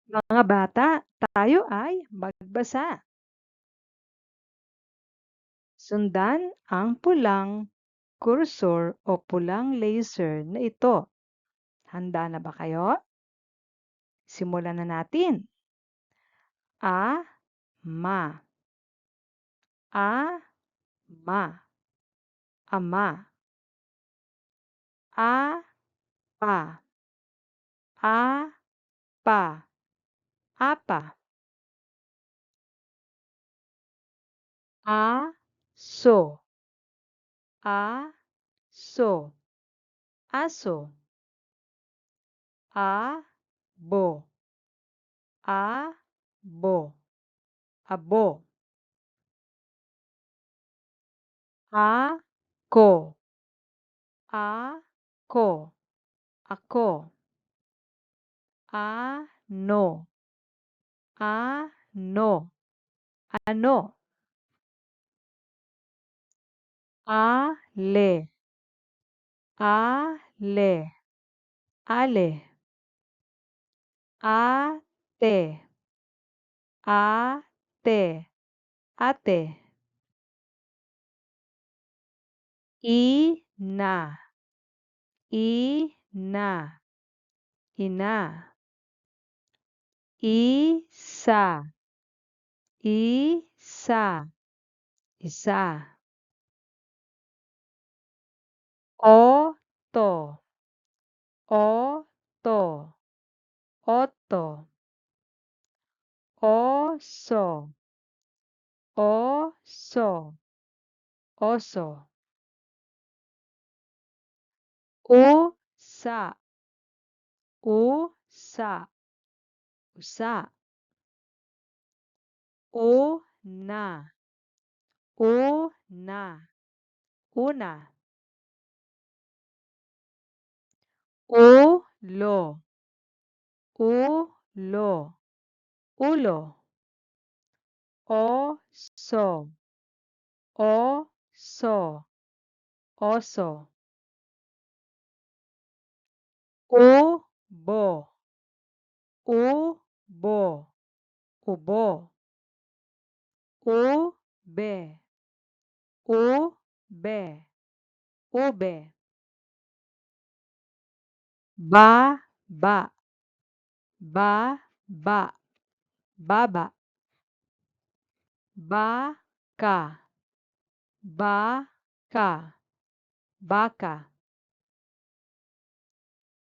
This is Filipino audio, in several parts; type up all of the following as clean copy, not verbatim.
Mga bata, tayo ay magbasa. Sundan ang pulang cursor o pulang laser na ito. Handa na ba kayo? Simulan na natin. A, ma. A, ma. Ama. A, pa. A, pa. Apa. A, so. A, so. Aso. A, bo. A, bo. Abo. A, ko. A, ko. Ako. Ano. Ano. Ano. Ale. Ale. Ale. Ate. Ate. Ate. Ina. Ina. Ina. Isa. Isa. Isa. Oto. Oto. Oto. Oso. Oso. Oso. Usa. Usa. Usa. Una. Una. Una. Ulo. Ulo. Ulo. Oso. Oso. Oso. Ubo. Ubo. Ubo. Ube. Ube. Ube. Baba. Baba. Baba. Baka. Baka. Baka.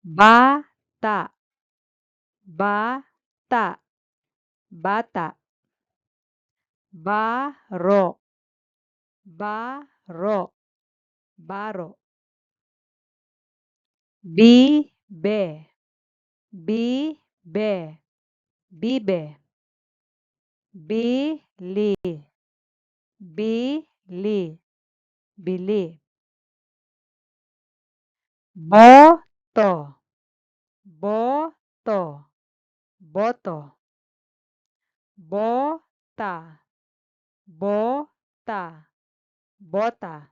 Bata. Bata. Bata. Baro. Baro. Baro. Bibe. Bibe. Bibe. Bili. Bili. Bili. Boto. Boto. Boto. Bota. Bota. Bota.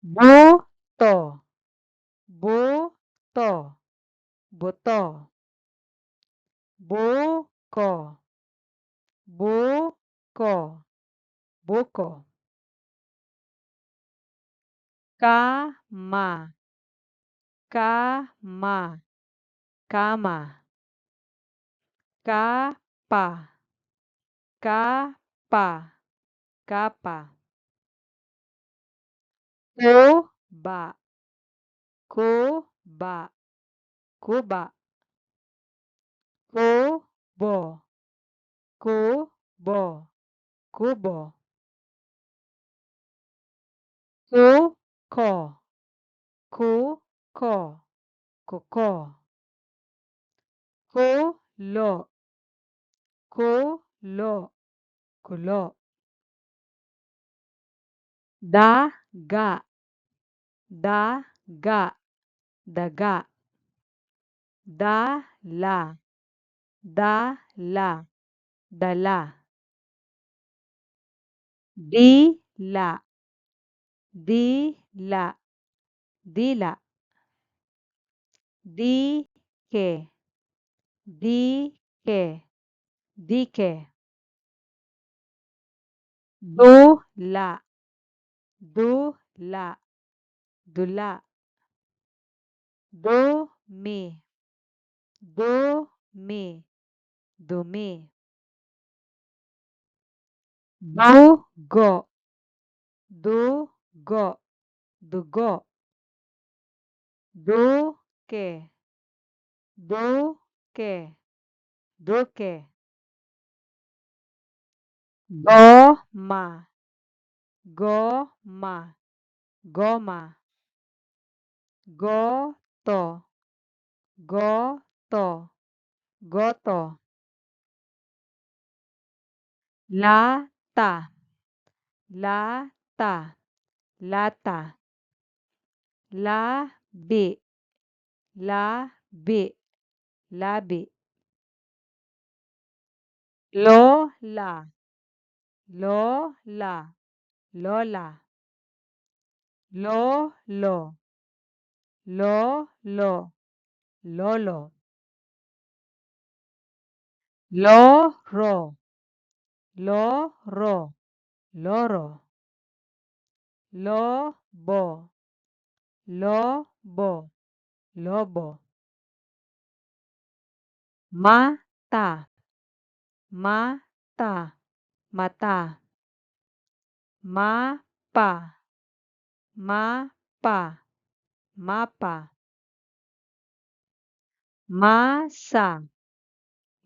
Buto. Buto. Buto. Buko. Buko. Buko. Kama. Kama. Kama. Kapa. Kapa. Kapa. Kuba. Kuba. Kuba. Kubo. Kubo. Kubo. Kuko. Kuko. Kuko. Kulo. Kulo. Kulo. Daga. Daga. Daga. Dala. Dala. Dala. Dila. Dila. Dila. Dike. dike, dike. Dula, dula, dula. Dumi, dumi, dumi. Dugo, dugo, dugo. Duke, duke, duke. Goma, goma, goma. Goto, goto, goto. Lata, lata, lata. Labi, labi, labi. Lola, lola, lola. Lolo, lolo, lolo. Loro, loro, loro. Lobo, lobo, lobo. Mata, mata, mata. Mapa, mapa, mapa. Masa,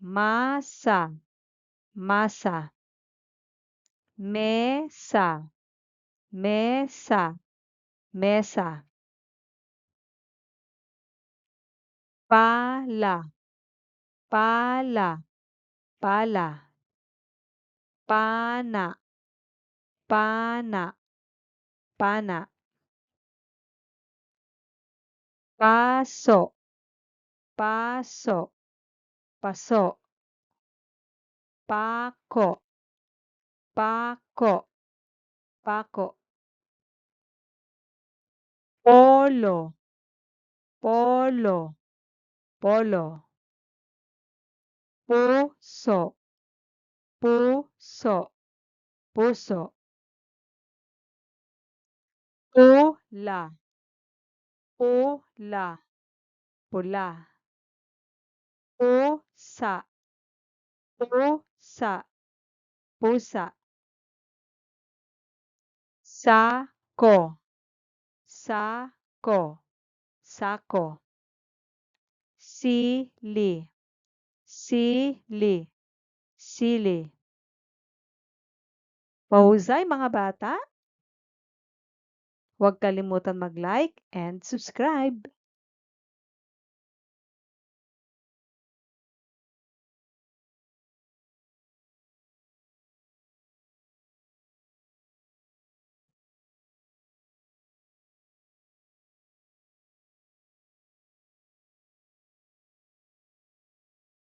masa, masa. Mesa, mesa, mesa. Pala, pala, pala. Pana, pana, pana. Paso, paso, paso. Pako, pako, pako. Polo, polo, polo. Puso, puso, puso. Pula, pula, pula. Pusa, pusa, pusa. Sako, sako, sako. Sili, sili, sili. Mahusay mga bata? Huwag kalimutan mag-like and subscribe.